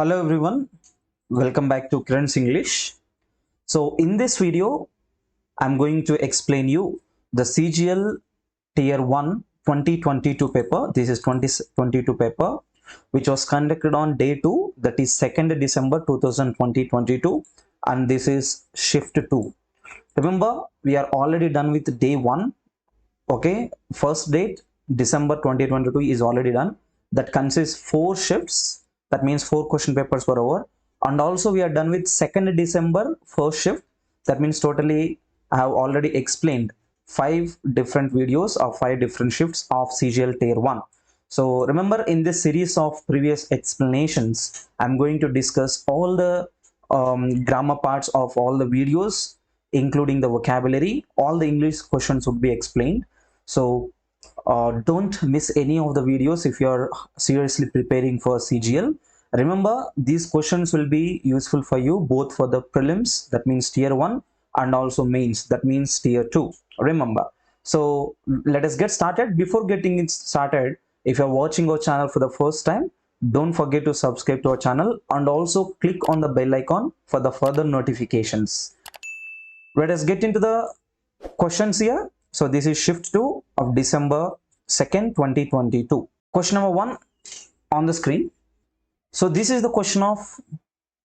Hello everyone, welcome back to Kiran's English. So in this video, I'm going to explain you the CGL Tier 1 2022 paper. This is 2022 paper which was conducted on day 2, that is 2nd December 2022, and this is shift 2. Remember, we are already done with day 1. Okay, first date December 2022 is already done. That consists 4 shifts. That means 4 question papers were over. And also we are done with 2nd December first shift. That means totally I have already explained 5 different videos of 5 different shifts of CGL Tier 1. So remember, in this series of previous explanations, I'm going to discuss all the grammar parts of all the videos, including the vocabulary. All the English questions would be explained. So don't miss any of the videos if you are seriously preparing for CGL. Remember, these questions will be useful for you both for the prelims, that means tier 1, and also mains, that means tier 2. Remember. So let us get started. Before getting it started, if you are watching our channel for the first time, don't forget to subscribe to our channel and also click on the bell icon for the further notifications. Let us get into the questions here. So this is shift 2 of December 2nd, 2022. Question number 1 on the screen. So this is the question of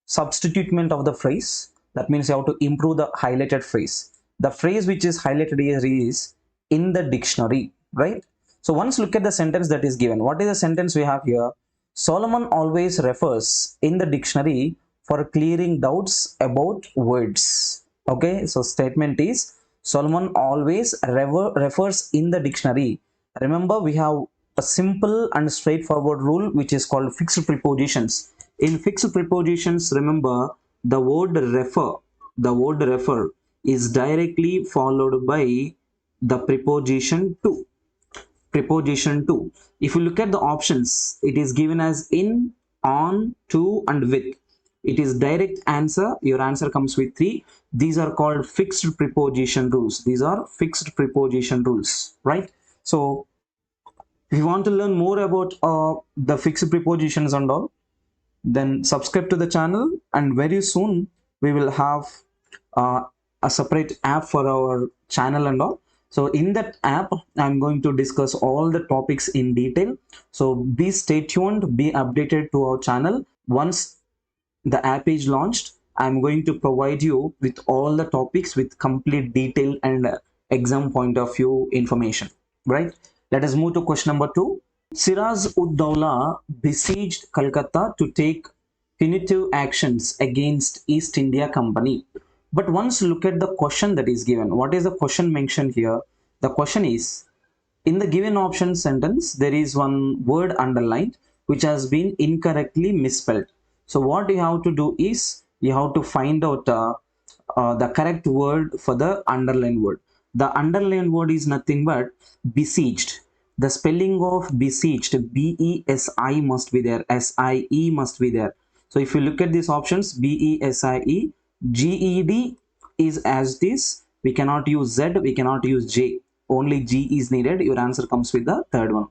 substitutement of the phrase. That means you have to improve the highlighted phrase. The phrase which is highlighted here is in the dictionary, right? So once look at the sentence that is given. What is the sentence we have here? Solomon always refers in the dictionary for clearing doubts about words. Okay, so statement is Solomon always refers in the dictionary. Remember, we have a simple and straightforward rule which is called fixed prepositions. In fixed prepositions, remember, the word refer is directly followed by the preposition to. Preposition to. If you look at the options, it is given as in, on, to, and with. It is direct answer. Your answer comes with 3. These are called fixed preposition rules. These are fixed preposition rules, right? So if you want to learn more about the fixed prepositions and all, then subscribe to the channel, and very soon we will have a separate app for our channel and all. So in that app, I'm going to discuss all the topics in detail. So be stay tuned, be updated to our channel. Once the app is launched, I'm going to provide you with all the topics with complete detail and exam point of view information, right? Let us move to question number 2. Siraz-ud-Dawla besieged Calcutta to take punitive actions against East India Company. But once look at the question that is given. What is the question mentioned here? The question is, in the given option sentence, there is one word underlined which has been incorrectly misspelled. So what you have to do is, you have to find out the correct word for the underlined word. The underlined word is nothing but besieged. The spelling of besieged, B-E-S-I must be there, S-I-E must be there. So if you look at these options, B-E-S-I-E, G-E-D is as this. We cannot use Z, we cannot use J. Only G is needed. Your answer comes with the third one.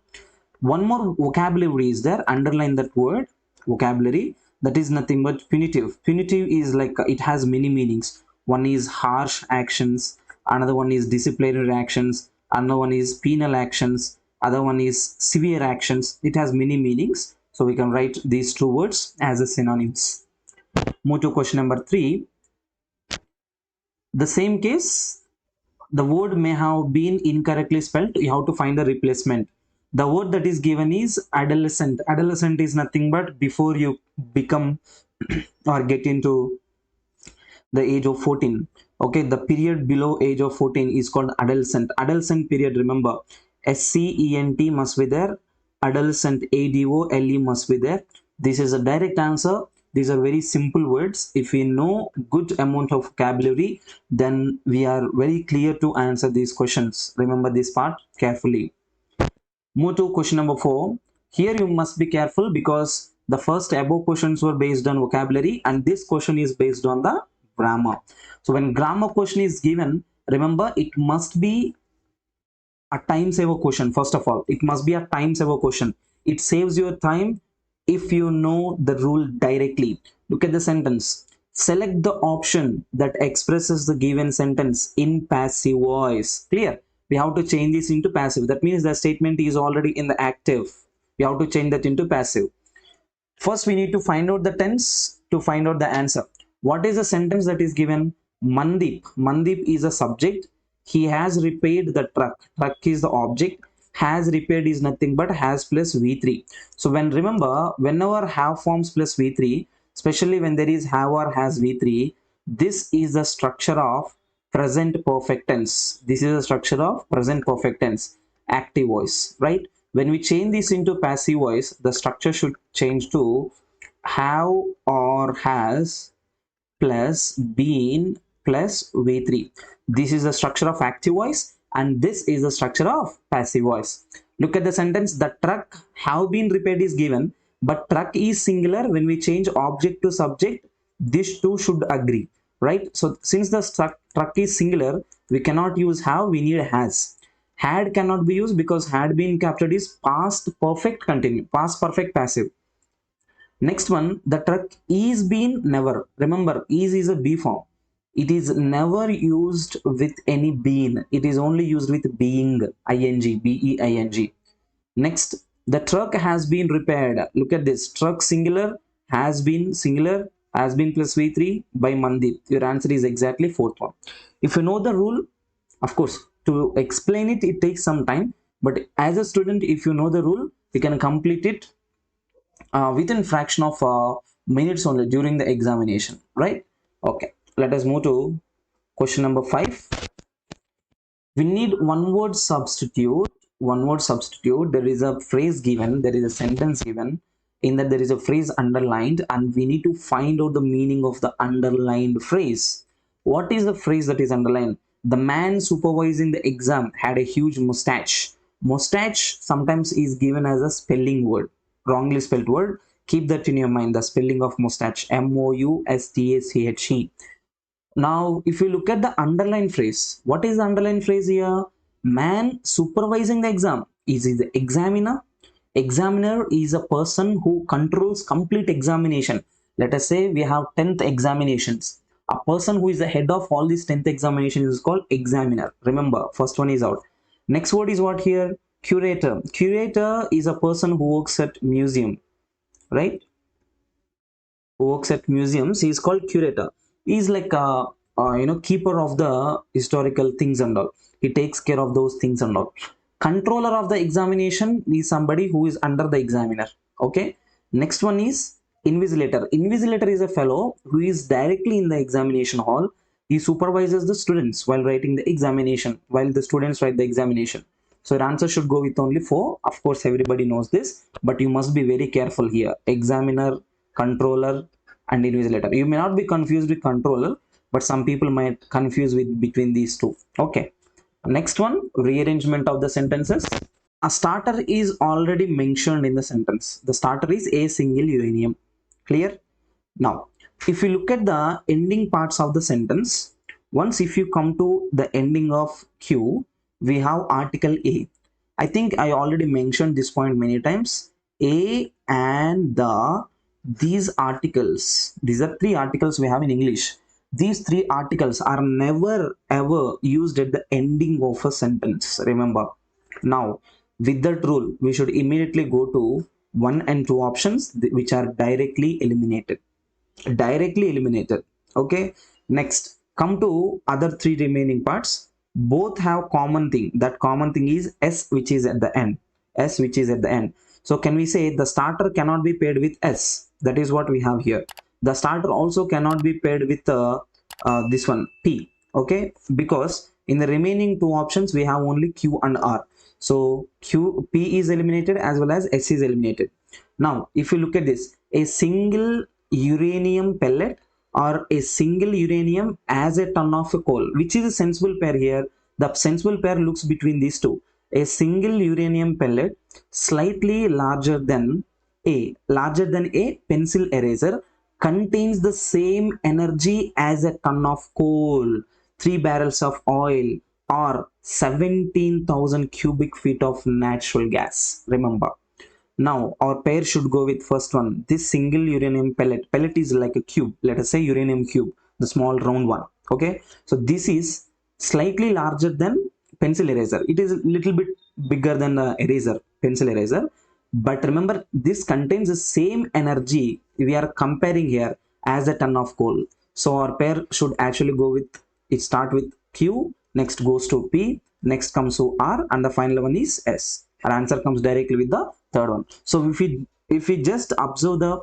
One more vocabulary is there. Underline that word, vocabulary. That is nothing but punitive. Punitive is like, it has many meanings. One is harsh actions, another one is disciplinary actions, another one is penal actions, other one is severe actions. It has many meanings. So we can write these 2 words as a synonyms. Move to question number 3. The same case, the word may have been incorrectly spelled. You have to find the replacement. The word that is given is adolescent. Adolescent is nothing but before you become or get into the age of 14. Okay, the period below age of 14 is called adolescent. Adolescent period, remember, S-C-E-N-T must be there. Adolescent, A-D-O-L-E must be there. This is a direct answer. These are very simple words. If we know good amount of vocabulary, then we are very clear to answer these questions. Remember this part carefully. Move to question number 4. Here you must be careful because the first above questions were based on vocabulary and this question is based on the grammar. So when grammar question is given, remember, it must be a time saver question. First of all, it must be a time saver question. It saves your time if you know the rule directly. Look at the sentence. Select the option that expresses the given sentence in passive voice. Clear? We have to change this into passive. That means the statement is already in the active. We have to change that into passive. First, we need to find out the tense to find out the answer. What is the sentence that is given? Mandeep. Mandeep is a subject. He has repaired the truck. Truck is the object. Has repaired is nothing but has plus V3. So when remember, whenever have forms plus V3, especially when there is have or has V3, this is the structure of present perfect tense. This is the structure of present perfect tense, active voice, right? When we change this into passive voice, the structure should change to have or has plus been plus V3. This is the structure of active voice and this is the structure of passive voice. Look at the sentence. The truck have been repaired is given, but truck is singular. When we change object to subject, these two should agree, right? So since the truck is singular, we cannot use have, we need has. Had cannot be used because had been captured is past perfect continue, past perfect passive. Next one, the truck is been never. Remember, is a be form. It is never used with any been. It is only used with being, ing, being. Next, the truck has been repaired. Look at this. Truck singular, has been singular, has been plus V3 by Mandeep. Your answer is exactly fourth one. If you know the rule, of course, to explain it, it takes some time. But as a student, if you know the rule, you can complete it within fraction of minutes only during the examination, right? Okay, let us move to question number 5. We need one word substitute. There is a phrase given, there is a sentence given, in that there is a phrase underlined, and we need to find out the meaning of the underlined phrase. What is the phrase that is underlined? The man supervising the exam had a huge mustache. Mustache sometimes is given as a spelling word, wrongly spelled word. Keep that in your mind, the spelling of mustache, M-O-U-S-T-A-C-H-E. Now, if you look at the underline phrase, what is the underline phrase here? Man supervising the exam. Is he the examiner? Examiner is a person who controls complete examination. Let us say we have 10th examinations. A person who is the head of all these 10th examinations is called examiner. Remember, first one is out. Next word is what here? Curator. Curator is a person who works at museum, right? Who works at museums. He is called curator. He is like a keeper of the historical things and all. He takes care of those things and all. Controller of the examination is somebody who is under the examiner. Okay, next one is invigilator. Invigilator is a fellow who is directly in the examination hall. He supervises the students while writing the examination, while the students write the examination. So your answer should go with only 4. Of course, everybody knows this, but you must be very careful here. Examiner, controller, and invigilator. You may not be confused with controller, but some people might confuse with between these two. Okay, next one, rearrangement of the sentences. A starter is already mentioned in the sentence. The starter is a single uranium. Clear? Now, if you look at the ending parts of the sentence, once if you come to the ending of Q, we have article A. I think I already mentioned this point many times. A and the, these articles, these are 3 articles we have in English. These 3 articles are never ever used at the ending of a sentence. Remember. Now, with that rule, we should immediately go to 1 and 2 options which are directly eliminated. Okay, next, come to other 3 remaining parts. Both have common thing. That common thing is S, which is at the end. S, which is at the end. So can we say the starter cannot be paired with S? That is what we have here. The starter also cannot be paired with this one P. Okay, because in the remaining 2 options we have only Q and R. So P is eliminated as well as S is eliminated. Now, if you look at this, a single uranium pellet or a single uranium as a ton of coal, which is a sensible pair here. The sensible pair looks between these two. A single uranium pellet slightly larger than a pencil eraser contains the same energy as a ton of coal, 3 barrels of oil, or 17,000 cubic feet of natural gas. Remember, Now our pair should go with first one. This single uranium pellet. Pellet is like a cube. Let us say uranium cube, the small round one. Okay. So this is slightly larger than pencil eraser. It is a little bit bigger than the eraser, pencil eraser. But remember, this contains the same energy we are comparing here as a ton of coal. So our pair should actually go with, it start with Q, next goes to P, next comes to R, and the final one is S. Our answer comes directly with the third one. So if we just observe the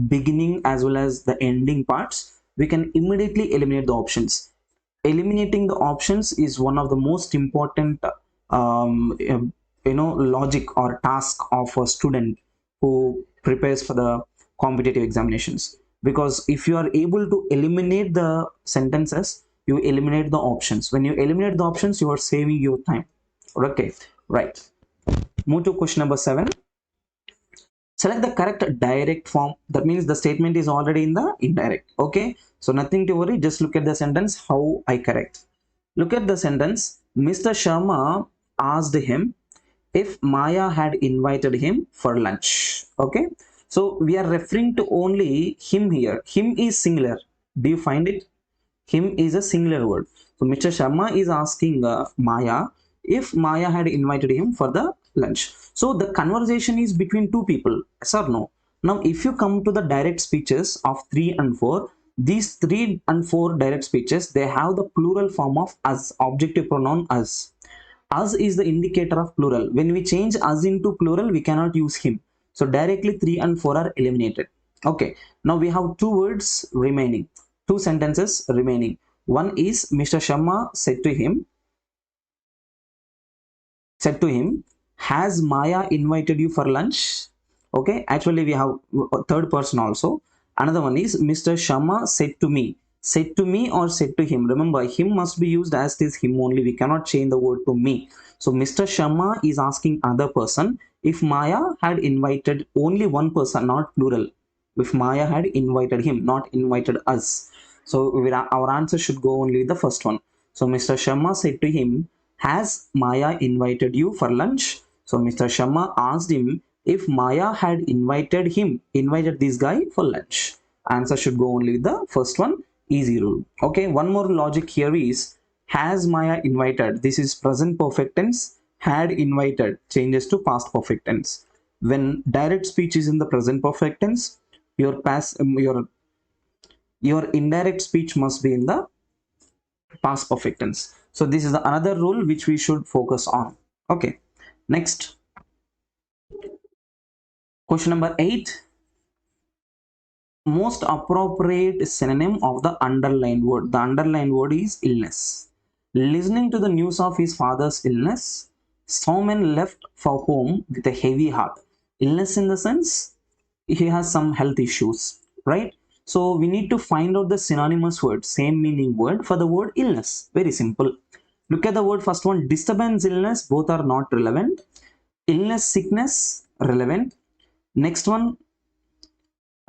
beginning as well as the ending parts, we can immediately eliminate the options. Eliminating the options is one of the most important logic or task of a student who prepares for the competitive examinations, because if you are able to eliminate the sentences, you eliminate the options. When you eliminate the options, you are saving your time. Okay, right. Move to question number 7. Select the correct direct form. That means the statement is already in the indirect. Okay, so nothing to worry, just look at the sentence how I correct. Look at the sentence. Mr. Sharma asked him if Maya had invited him for lunch. Okay, so we are referring to only him here. Him is singular. Do you find it? Him is a singular word. So Mr. Sharma is asking Maya if Maya had invited him for the lunch. So the conversation is between two people, yes or no? Now if you come to the direct speeches of 3 and 4, these 3 and 4 direct speeches, they have the plural form of us, objective pronoun us. Us is the indicator of plural. When we change us into plural, we cannot use him. So directly 3 and 4 are eliminated. Okay, now we have two words remaining, two sentences remaining. One is Mr. Sharma said to him, has Maya invited you for lunch? Okay, actually we have a third person also. Another one is Mr. Sharma said to me or said to him. Remember, him must be used as it is him only. We cannot change the word to me. So Mr. Sharma is asking other person if Maya had invited only one person, not plural. If Maya had invited him, not invited us. So our answer should go only with the first one. So Mr. Sharma said to him, has Maya invited you for lunch? So Mr. Sharma asked him if Maya had invited this guy for lunch. Answer should go only with the first one. Easy rule. Okay, one more logic here is has Maya invited. This is present perfect tense. Had invited changes to past perfect tense. When direct speech is in the present perfect tense, your indirect speech must be in the past perfect tense. So this is the another rule which we should focus on. Okay, next question number 8. Most appropriate synonym of the underlined word. The underlined word is illness. Listening to the news of his father's illness, Soman left for home with a heavy heart. Illness in the sense he has some health issues, right? So we need to find out the synonymous word, same meaning word for the word illness. Very simple. Look at the word first one, disturbance, illness, both are not relevant. Illness, sickness, relevant. Next one,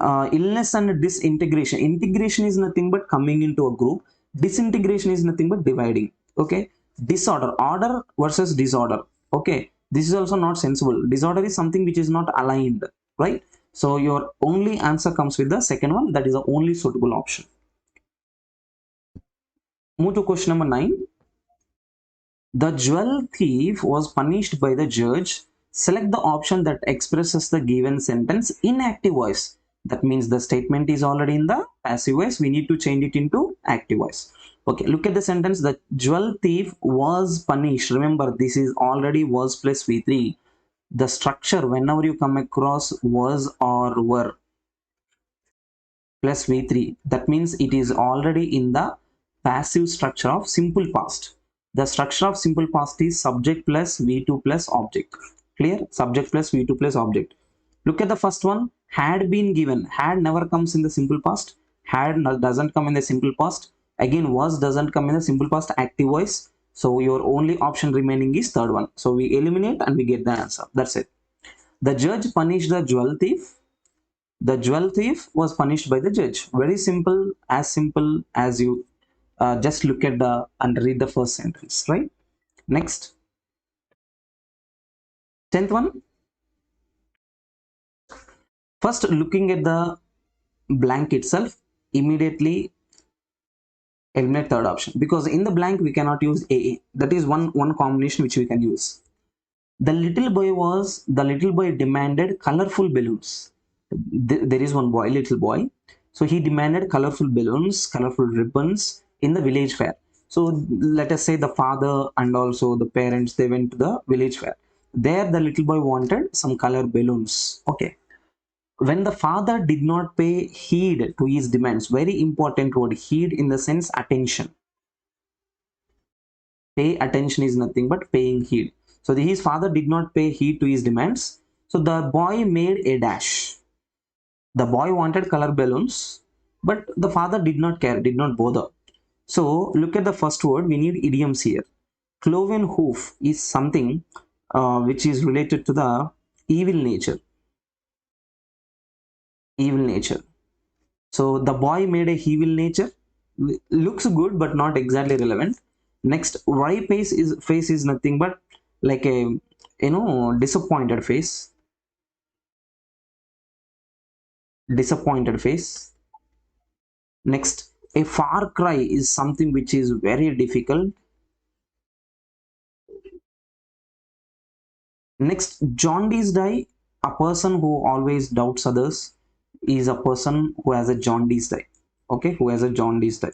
illness and disintegration. Integration is nothing but coming into a group. Disintegration is nothing but dividing. Okay. Disorder, order versus disorder. Okay, this is also not sensible. Disorder is something which is not aligned, right? So your only answer comes with the second one. That is the only suitable option. Move to question number 9. The jewel thief was punished by the judge. Select the option that expresses the given sentence in active voice. That means the statement is already in the passive voice. We need to change it into active voice. Okay, look at the sentence. The jewel thief was punished. Remember, this is already was plus V3. The structure, whenever you come across was or were plus V3, that means it is already in the passive structure of simple past. The structure of simple past is subject plus V2 plus object. Clear? Subject plus V2 plus object. Look at the first one. Had been given. Had never comes in the simple past. Had doesn't come in the simple past. Again, was doesn't come in the simple past active voice. So your only option remaining is third one. So we eliminate and we get the answer. That's it. The judge punished the jewel thief. The jewel thief was punished by the judge. Very simple as you just look at the and read the first sentence, right? Next, 10th one. First, looking at the blank itself, immediately eliminate third option, because in the blank we cannot use AA. That is one combination which we can use. The little boy demanded colorful balloons. There is one boy, little boy. So he demanded colorful balloons, colorful ribbons in the village fair. So let us say the father and also the parents, they went to the village fair. There the little boy wanted some color balloons. Okay. When the father did not pay heed to his demands, very important word, heed in the sense attention. Pay attention is nothing but paying heed. So his father did not pay heed to his demands. So the boy made a dash. The boy wanted color balloons, but the father did not care, did not bother. So look at the first word. We need idioms here. Cloven hoof is something which is related to the evil nature. Evil nature. So the boy made a evil nature. Looks good, but not exactly relevant. Next, wry face is nothing but like a disappointed face. Disappointed face. Next, a far cry is something which is very difficult. Next, jaundiced eye, a person who always doubts others is a person who has a jaundiced eye. Okay, who has a jaundiced eye.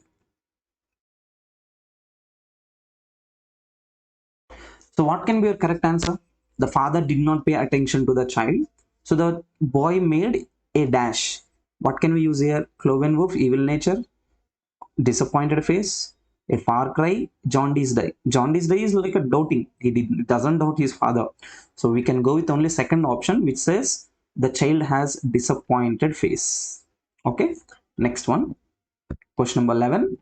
So what can be your correct answer? The father did not pay attention to the child. So the boy made a dash. What can we use here? Cloven hoof, evil nature, disappointed face, a far cry, jaundiced eye. Jaundiced eye is like a doubting. Doesn't doubt his father. So we can go with only second option, which says the child has disappointed face. Okay. Next one. Question number 11.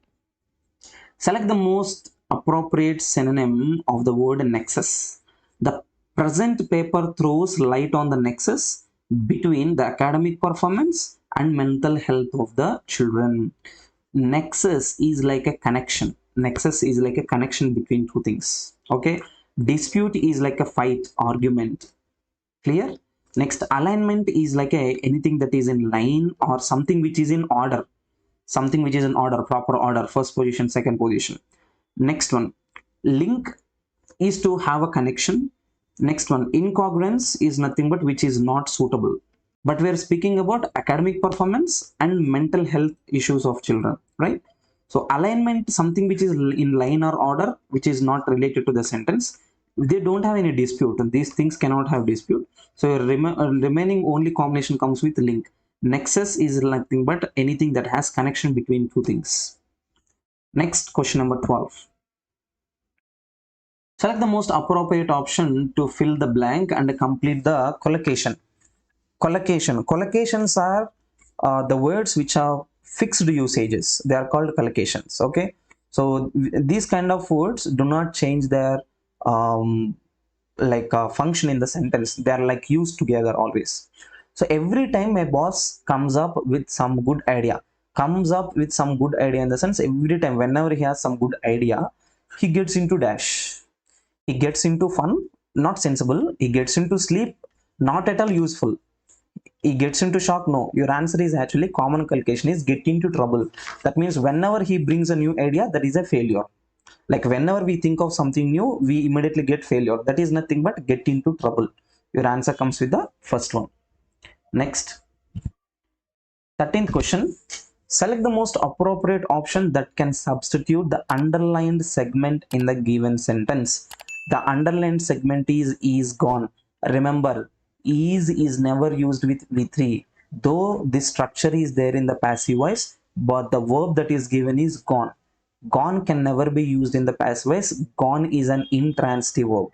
Select the most appropriate synonym of the word nexus. The present paper throws light on the nexus between the academic performance and mental health of the children. Nexus is like a connection. Nexus is like a connection between two things. Okay. Dispute is like a fight, argument. Clear? Next, alignment is like anything that is in line or something which is in order. Something which is in order, proper order, first position, second position. Next one, link is to have a connection. Next one, incongruence is nothing but which is not suitable. But we are speaking about academic performance and mental health issues of children, right? So alignment, something which is in line or order, which is not related to the sentence. They don't have any dispute, and these things cannot have dispute. So your remaining only combination comes with link. Nexus is nothing but anything that has connection between two things. Next, question number 12. Select the most appropriate option to fill the blank and complete the collocation. Collocations are the words which are fixed usages. They are called collocations. Okay. So these kind of words do not change their function in the sentence. They are like used together always. So every time my boss comes up with some good idea, in the sense, every time whenever he has some good idea, he gets into dash. He gets into fun, not sensible. He gets into sleep, not at all useful. He gets into shock. No, your answer is actually common collocation is get into trouble. That means whenever he brings a new idea, that is a failure. Like whenever we think of something new, we immediately get failure. That is nothing but get into trouble. Your answer comes with the first one. Next, 13th question. Select the most appropriate option that can substitute the underlined segment in the given sentence. The underlined segment is gone. Remember, is never used with V3. Though this structure is there in the passive voice, but the verb that is given is gone. Gone can never be used in the passive voice. Gone is an intransitive verb.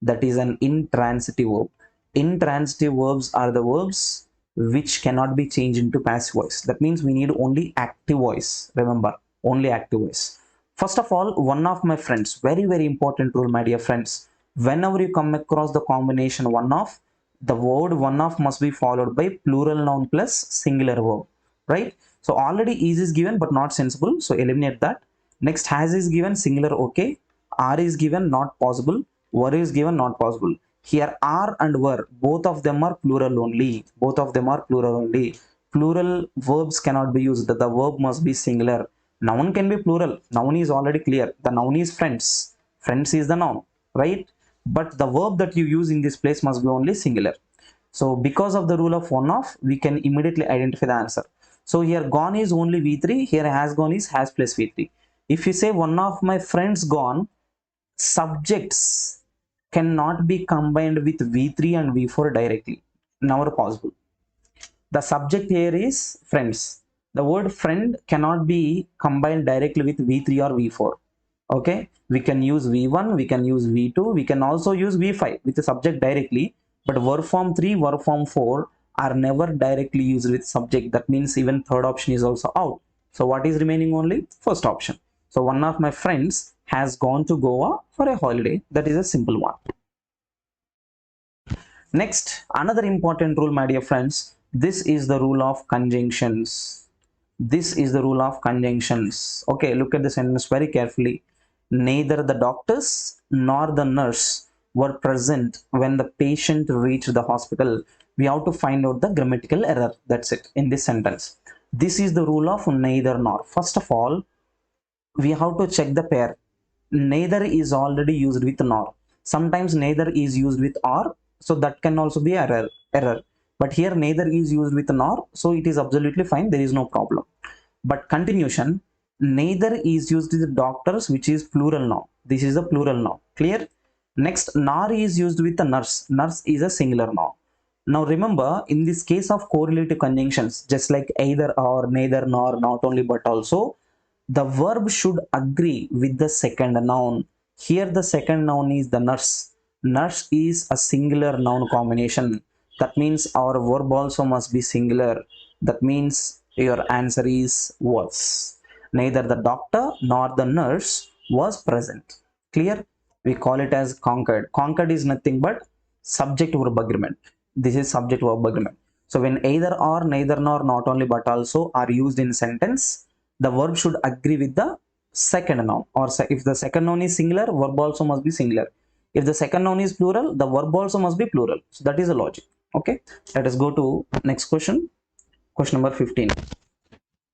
That is an intransitive verb. Intransitive verbs are the verbs which cannot be changed into passive voice. That means we need only active voice. Remember, only active voice. First of all, one of my friends, very, very important rule, my dear friends. Whenever you come across the combination one of, the word one of must be followed by plural noun plus singular verb, right? So already is given but not sensible. So eliminate that. Next, has is given, singular, okay. Are is given, not possible. Were is given, not possible. Here are and were, both of them are plural only. Both of them are plural only. Plural verbs cannot be used. The verb must be singular. Noun can be plural. Noun is already clear. The noun is friends. Friends is the noun, right? But the verb that you use in this place must be only singular. So because of the rule of one off, we can immediately identify the answer. So here gone is only V3. Here has gone is has plus V3. If you say one of my friends gone, subjects cannot be combined with V3 and V4 directly. Never possible. The subject here is friends. The word friend cannot be combined directly with V3 or V4. Okay, we can use V1, we can use V2, we can also use V5 with the subject directly, but verb form 3, verb form 4 are never directly used with subject. That means even third option is also out. So what is remaining? Only first option. So one of my friends has gone to Goa for a holiday. That is a simple one. Next, another important rule, my dear friends. This is the rule of conjunctions. This is the rule of conjunctions. Okay, look at the sentence very carefully. Neither the doctors nor the nurse were present when the patient reached the hospital. We have to find out the grammatical error. That's it in this sentence. This is the rule of neither nor. First of all, we have to check the pair. Neither is already used with nor. Sometimes neither is used with or, so that can also be error. But here neither is used with nor, so it is absolutely fine. There is no problem. But continuation, neither is used with doctors, which is plural now. This is a plural now. Clear? Next, nor is used with the nurse. Nurse is a singular now. Now remember, in this case of correlative conjunctions, just like either or, neither nor, not only but also, the verb should agree with the second noun. Here the second noun is the nurse. Nurse is a singular noun combination. That means our verb also must be singular. That means your answer is was. Neither the doctor nor the nurse was present. Clear? We call it as conquered. Conquered is nothing but subject verb agreement. This is subject verb agreement. So when either or, neither nor, not only but also are used in sentence, the verb should agree with the second noun. Or if the second noun is singular, verb also must be singular. If the second noun is plural, the verb also must be plural. So that is the logic. Okay, let us go to next question. Question number 15.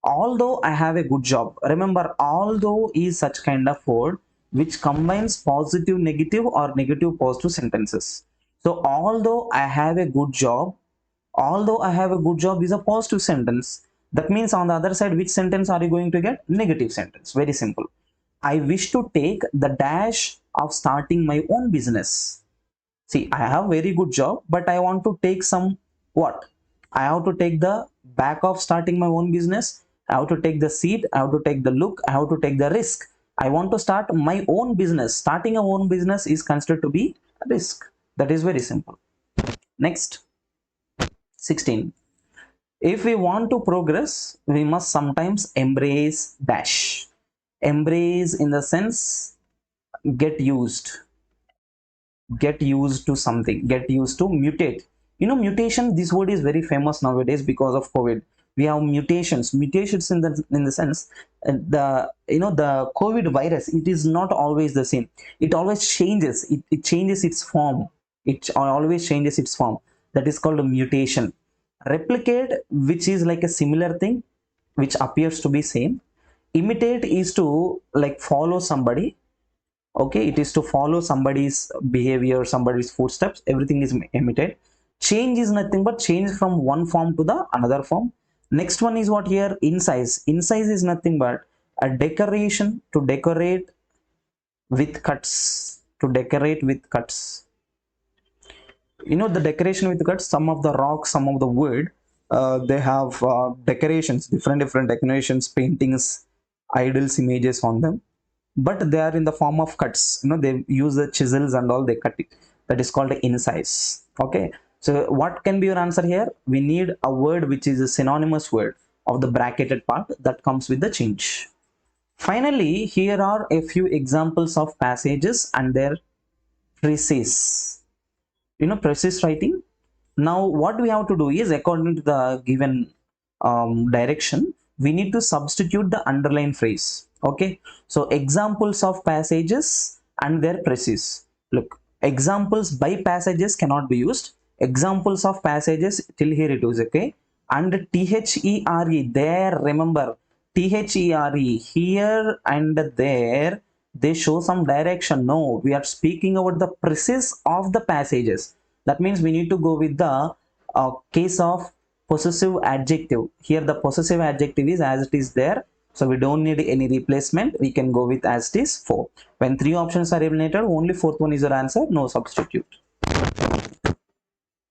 Although I have a good job. Remember, although is such kind of word which combines positive negative or negative positive sentences. So although I have a good job, although I have a good job is a positive sentence. That means on the other side, which sentence are you going to get? Negative sentence. Very simple. I wish to take the dash of starting my own business. See, I have very good job, but I want to take some what? I have to take the back of starting my own business. I have to take the seat. I have to take the look. I have to take the risk. I want to start my own business. Starting a own business is considered to be a risk. That is very simple. Next, 16. If we want to progress, we must sometimes embrace dash. Embrace in the sense get used to something, get used to, mutate. You know, mutation, this word is very famous nowadays because of COVID. We have mutations in the sense the the COVID virus, it is not always the same. It always changes. It changes its form. It always changes its form. That is called a mutation. Replicate, which is like a similar thing which appears to be same. Imitate is to like follow somebody. Okay, it is to follow somebody's behavior, somebody's footsteps. Everything is imitate. Change is nothing but change from one form to the another form. Next one is what here? Incise. Incise is nothing but a decoration, to decorate with cuts. To decorate with cuts. You know, the decoration with cuts, some of the rocks, some of the wood, they have decorations, different decorations, paintings, idols, images on them, but they are in the form of cuts. You know, they use the chisels and all, they cut it. That is called incise. Okay, so what can be your answer here? We need a word which is a synonymous word of the bracketed part that comes with the change. Finally, here are a few examples of passages and their precise. You know, precise writing. Now what we have to do is, according to the given direction, we need to substitute the underlined phrase. Okay, so examples of passages and their precise. Look, Examples by passages cannot be used. Examples of passages till here it is okay. And THERE there, remember THERE here and there, they show some direction. No, we are speaking about the precise of the passages. That means we need to go with the case of possessive adjective. Here the possessive adjective is as it is there, so we don't need any replacement. We can go with as it is 4. When 3 options are eliminated, only 4th one is your answer, no substitute.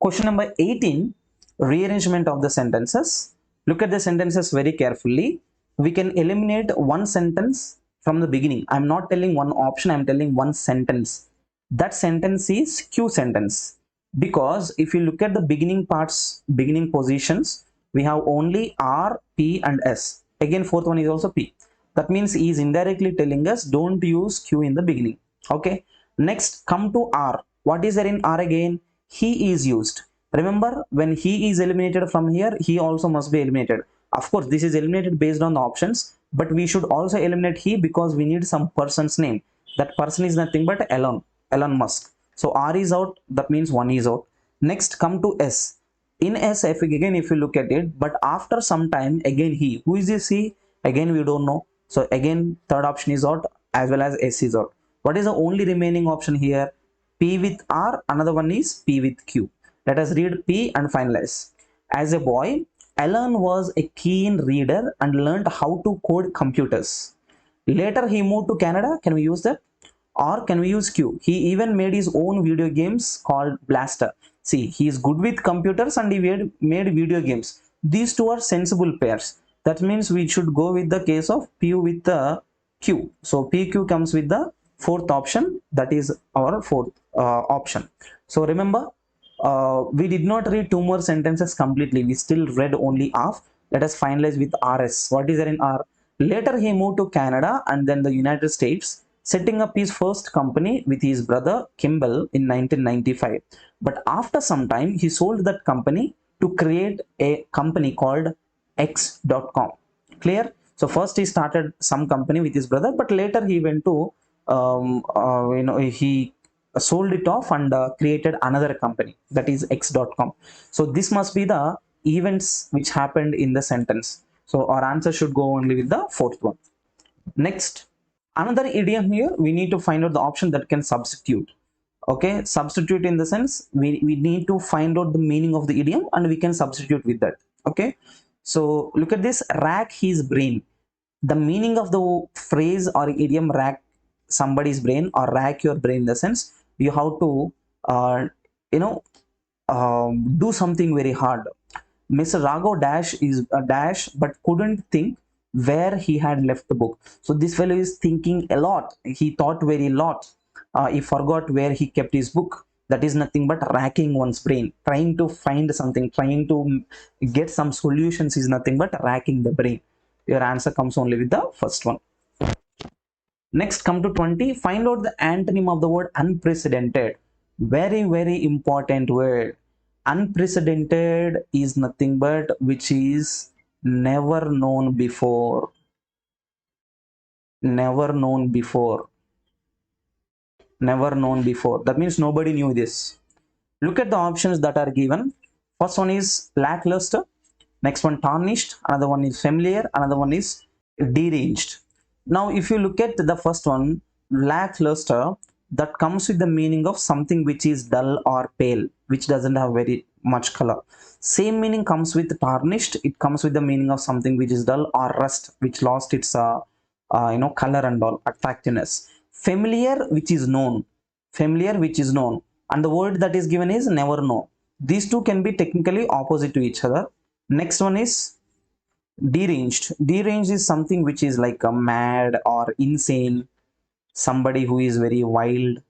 Question number 18, rearrangement of the sentences. Look at the sentences very carefully. We can eliminate one sentence from the beginning. I'm not telling one option, I'm telling one sentence. That sentence is Q sentence. Because if you look at the beginning parts, beginning positions, we have only R, P and S. Again, 4th one is also P. That means he is indirectly telling us don't use Q in the beginning. Okay. Next, come to R. What is there in R again? He is used. Remember, when he is eliminated from here, he also must be eliminated. Of course, this is eliminated based on the options, but we should also eliminate he because we need some person's name. That person is nothing but Elon Musk. So R is out, that means 1 is out. Next, come to S. In S, if you look at it, but after some time, again he. Who is this he? Again, we don't know. So again, third option is out as well as S is out. What is the only remaining option here? P with R, another one is P with Q. Let us read P and finalize. As a boy, Alan was a keen reader and learned how to code computers. Later, he moved to Canada. Can we use that? Or can we use Q? He even made his own video games called Blaster. See, he is good with computers and he made video games. These two are sensible pairs. That means we should go with the case of P with the Q. So PQ comes with the 4th option. That is our 4th option. So remember, we did not read 2 more sentences completely. We still read only half. Let us finalize with RS. What is there in R? Later he moved to Canada and then the United States, setting up his first company with his brother Kimball in 1995. But after some time, he sold that company to create a company called X.com. Clear? So first he started some company with his brother, but later he went to, he sold it off and created another company, that is X.com. So this must be the events which happened in the sentence. So our answer should go only with the 4th one. Next, another idiom here, we need to find out the option that can substitute. Okay, substitute in the sense we need to find out the meaning of the idiom and we can substitute with that. Okay, so look at this, rack his brain. The meaning of the phrase or idiom rack somebody's brain or rack your brain in the sense you have to do something very hard. Mr. Raghav dash is a dash but couldn't think where he had left the book. So this fellow is thinking a lot. He thought very lot. He forgot where he kept his book. That is nothing but racking one's brain. Trying to find something, trying to get some solutions is nothing but racking the brain. Your answer comes only with the first one. Next, come to 20. Find out the antonym of the word unprecedented. Very, very important word. Unprecedented is nothing but which is never known before. Never known before. Never known before. That means nobody knew this. Look at the options that are given. First one is lackluster. Next one tarnished. Another one is familiar. Another one is deranged. Now, if you look at the first one, lackluster, that comes with the meaning of something which is dull or pale, which doesn't have very much color. Same meaning comes with tarnished. It comes with the meaning of something which is dull or rust, which lost its color and all attractiveness. Familiar, which is known. Familiar, which is known. And the word that is given is never know. These two can be technically opposite to each other. Next one is deranged. Deranged is something which is like a mad or insane, somebody who is very wild.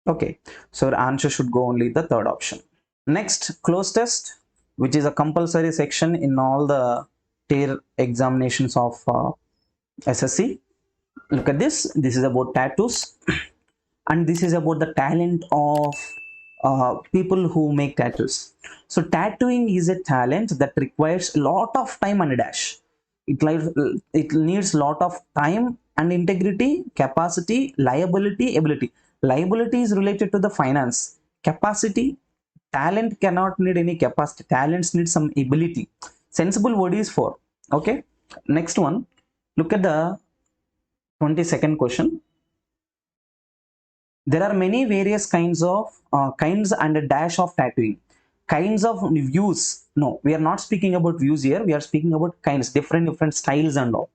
Okay, so the answer should go only the third option. Next, close test, which is a compulsory section in all the tier examinations of SSC. Look at this. This is about tattoos and this is about the talent of people who make tattoos. So tattooing is a talent that requires a lot of time and a dash. It needs a lot of time and integrity, capacity, liability, ability. Liability is related to the finance. Capacity, talent cannot need any capacity, talents need some ability. Sensible word is for. Okay, next one, look at the 22nd question. There are many various kinds and a dash of tattooing. Kinds of views, no, we are not speaking about views here, we are speaking about kinds, different styles and all.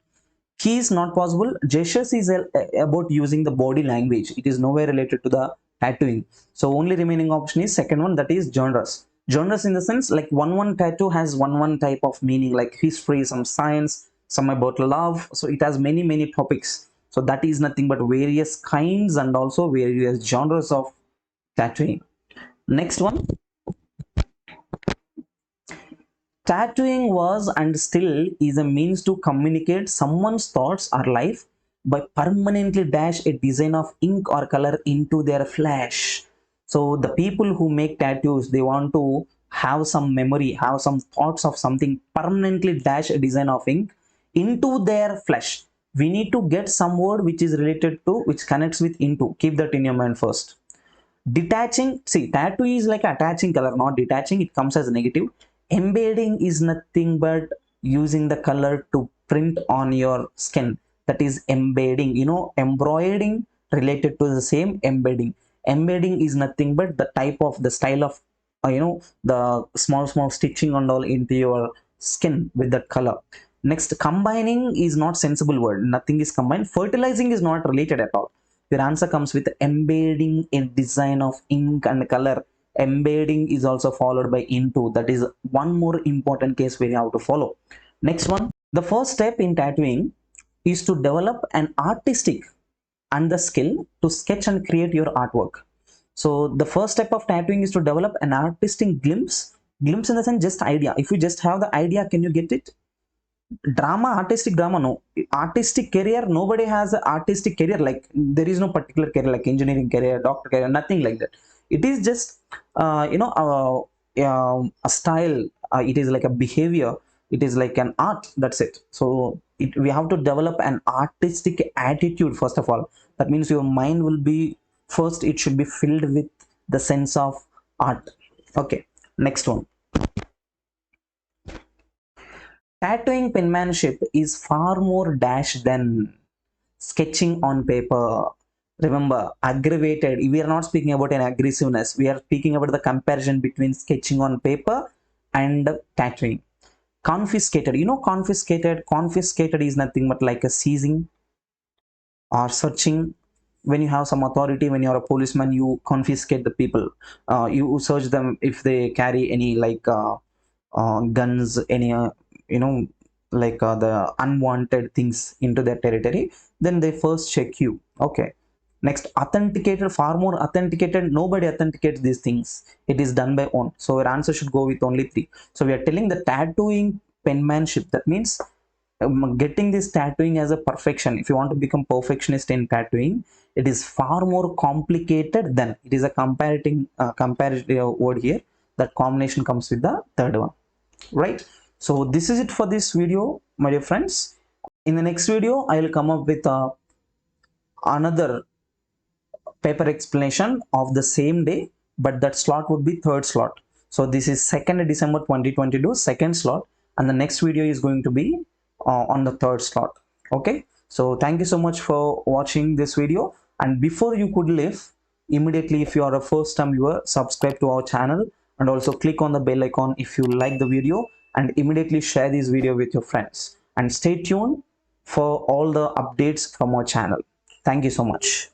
Key is not possible. Gestures is about using the body language, it is nowhere related to the tattooing. So only remaining option is second one, that is genres. Genres in the sense like one tattoo has one type of meaning, like history, some science, some about love, so it has many topics. So that is nothing but various kinds and also various genres of tattooing. Next one, tattooing was and still is a means to communicate someone's thoughts or life by permanently dash a design of ink or color into their flesh. So the people who make tattoos, they want to have some memory, have some thoughts of something, permanently dash a design of ink into their flesh. We need to get some word which is related to, which connects with into. Keep that in your mind first. Detaching, see, tattoo is like attaching color, not detaching, it comes as negative. Embedding is nothing but using the color to print on your skin, that is embedding. You know, embroidering related to the same embedding. Embedding is nothing but the type of the style of the small stitching and all into your skin with that color. Next, combining is not sensible word, nothing is combined. Fertilizing is not related at all. Your answer comes with embedding a design of ink and color. Embedding is also followed by into. That is one more important case we have to follow. Next one, the first step in tattooing is to develop an artistic and the skill to sketch and create your artwork. So the first step of tattooing is to develop an artistic glimpse in the sense just idea. If you just have the idea, can you get it? Drama, artistic drama, no. Artistic career, nobody has an artistic career, like there is no particular career like engineering career, doctor career, nothing like that. It is just a style, it is like a behavior, it is like an art, that's it. So we have to develop an artistic attitude first of all. That means your mind will be, first it should be filled with the sense of art. Okay, next one. Tattooing penmanship is far more dash than sketching on paper. Remember, aggravated, we are not speaking about an aggressiveness, we are speaking about the comparison between sketching on paper and tattooing. Confiscated, you know, confiscated is nothing but like a seizing or searching. When you have some authority, when you are a policeman, you confiscate the people, you search them if they carry any like guns, any the unwanted things into their territory, then they first check you. Okay, next, authenticated, far more authenticated, nobody authenticates these things, it is done by own. So your answer should go with only 3. So we are telling the tattooing penmanship, that means getting this tattooing as a perfection. If you want to become perfectionist in tattooing, it is far more complicated than, it is a comparative word here, that combination comes with the third one, right? So this is it for this video, my dear friends. In the next video, I will come up with another paper explanation of the same day, but that slot would be third slot. So this is 2nd December 2022, second slot, and the next video is going to be on the third slot. Okay, so thank you so much for watching this video. And before you could leave, immediately, if you are a first time viewer, subscribe to our channel and also click on the bell icon if you like the video, and immediately share this video with your friends, and stay tuned for all the updates from our channel. Thank you so much.